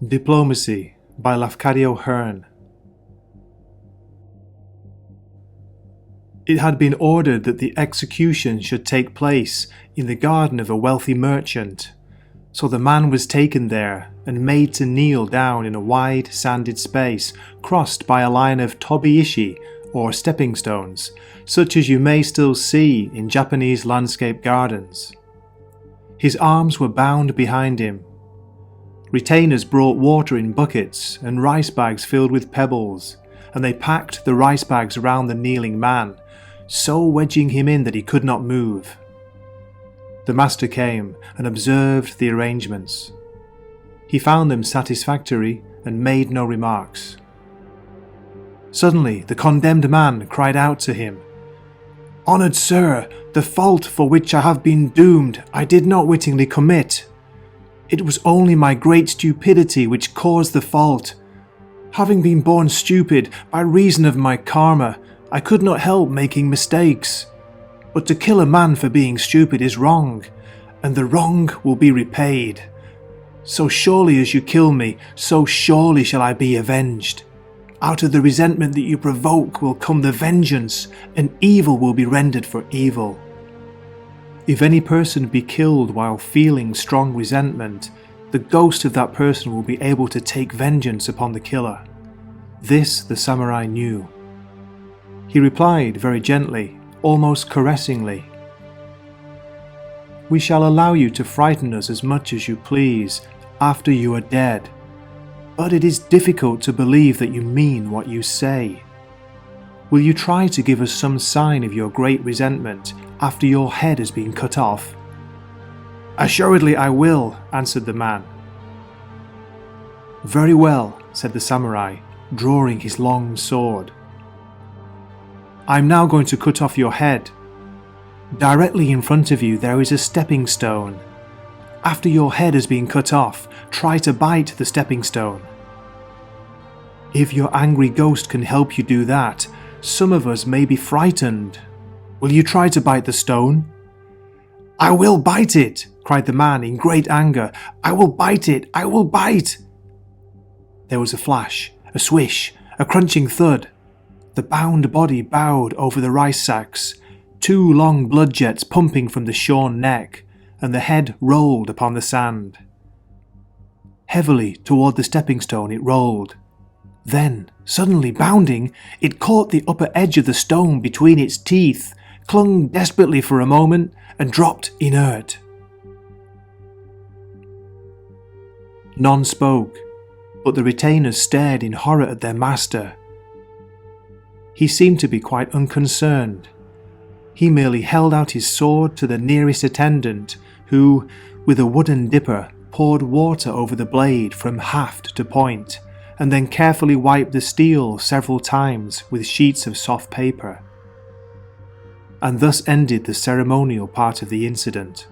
Diplomacy by Lafcadio Hearn. It had been ordered that the execution should take place in the garden of a wealthy merchant, so the man was taken there and made to kneel down in a wide sanded space crossed by a line of tobi-ishi or stepping stones, such as you may still see in Japanese landscape gardens. His arms were bound behind him. Retainers brought water in buckets and rice bags filled with pebbles, and they packed the rice bags around the kneeling man, so wedging him in that he could not move. The master came and observed the arrangements. He found them satisfactory and made no remarks. Suddenly the condemned man cried out to him, "Honoured sir, the fault for which I have been doomed I did not wittingly commit. It was only my great stupidity which caused the fault. Having been born stupid by reason of my karma, I could not help making mistakes. But to kill a man for being stupid is wrong, and the wrong will be repaid. So surely as you kill me, so surely shall I be avenged. Out of the resentment that you provoke will come the vengeance, and evil will be rendered for evil. If any person be killed while feeling strong resentment, the ghost of that person will be able to take vengeance upon the killer." This the samurai knew. He replied very gently, almost caressingly, "We shall allow you to frighten us as much as you please after you are dead, but it is difficult to believe that you mean what you say. Will you try to give us some sign of your great resentment after your head has been cut off?" "Assuredly I will," answered the man. "Very well," said the samurai, drawing his long sword. "I am now going to cut off your head. Directly in front of you there is a stepping stone. After your head has been cut off, try to bite the stepping stone. If your angry ghost can help you do that, some of us may be frightened. Will you try to bite the stone?" "I will bite it," cried the man in great anger. "I will bite it, I will bite." There was a flash, a swish, a crunching thud. The bound body bowed over the rice sacks, two long blood jets pumping from the shorn neck, and the head rolled upon the sand. Heavily toward the stepping stone it rolled. Then, suddenly bounding, it caught the upper edge of the stone between its teeth, clung desperately for a moment, and dropped inert. None spoke, but the retainers stared in horror at their master. He seemed to be quite unconcerned. He merely held out his sword to the nearest attendant, who, with a wooden dipper, poured water over the blade from haft to point, and then carefully wiped the steel several times with sheets of soft paper. And thus ended the ceremonial part of the incident.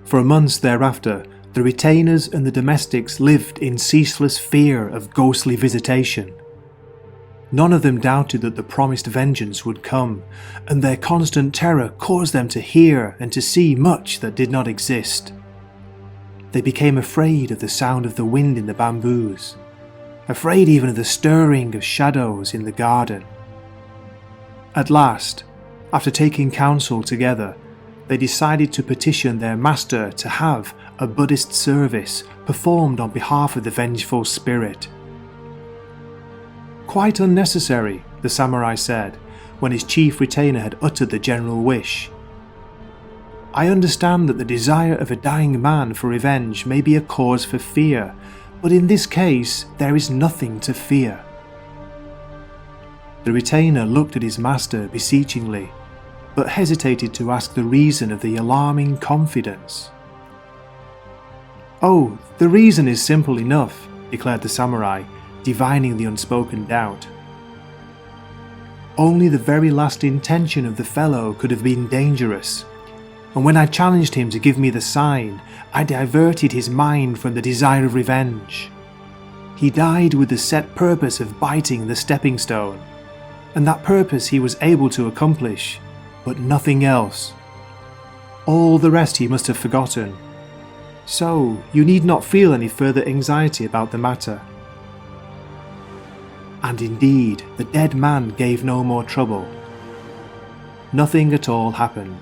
For months thereafter, the retainers and the domestics lived in ceaseless fear of ghostly visitation. None of them doubted that the promised vengeance would come, and their constant terror caused them to hear and to see much that did not exist. They became afraid of the sound of the wind in the bamboos, afraid even of the stirring of shadows in the garden. At last, after taking counsel together, they decided to petition their master to have a Buddhist service performed on behalf of the vengeful spirit. "Quite unnecessary," the samurai said, when his chief retainer had uttered the general wish. "I understand that the desire of a dying man for revenge may be a cause for fear, but in this case there is nothing to fear." The retainer looked at his master beseechingly, but hesitated to ask the reason of the alarming confidence. "Oh, the reason is simple enough," declared the samurai, divining the unspoken doubt. "Only the very last intention of the fellow could have been dangerous, and when I challenged him to give me the sign, I diverted his mind from the desire of revenge. He died with the set purpose of biting the stepping stone, and that purpose he was able to accomplish, but nothing else. All the rest he must have forgotten. so you need not feel any further anxiety about the matter." And indeed, the dead man gave no more trouble. Nothing at all happened.